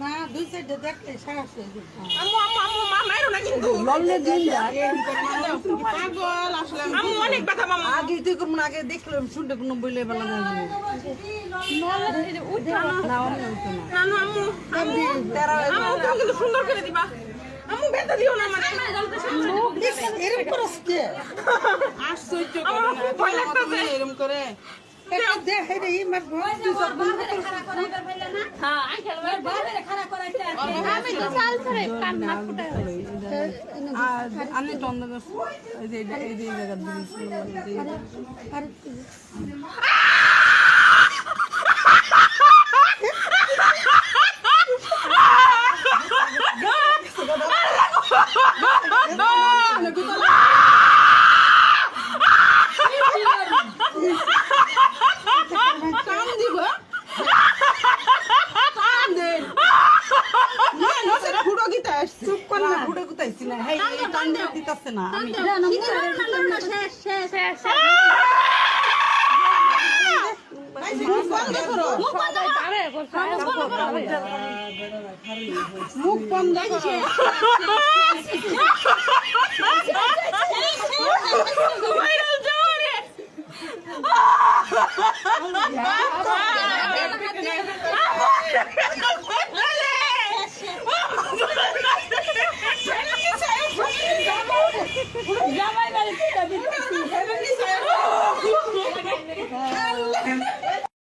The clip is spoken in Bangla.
না দুই সাইডে দেখতে সাহস হয়ে যাবে। আম্মু আম্মু আম্মু মা মাইরো না কিন্তু লড়লে দিন পাগল আসলে আম্মু অনেক ব্যথা মামা আগে তুই কোন আগে দেখলাম শুনতে কোনো বইলে বেলা না নানু আম্মু তেরা আম্মু তুমি কিন্তু সুন্দর করে দিবা আম্মু ব্যথা দিও না মানে এরকম করস কে আশ্চর্য করে ভয় লাগতেছে এরকম করে এটা দেখে রে মার ভয় তুই সব হ্যাঁ আঙ্কেল বাইরে খারাপ করাইতে আমি তো চাল ধরে কান না ফুটাই আমি তন্দ এই যে জায়গা দিয়েছি কাম দিব কাম দে না নসে ফুড়ো গিতা আসছে চুপ কর না ফুটে কুতাইছি না হেই টান দিয়ে দিতাছে না আমি মুখ বন্ধ করো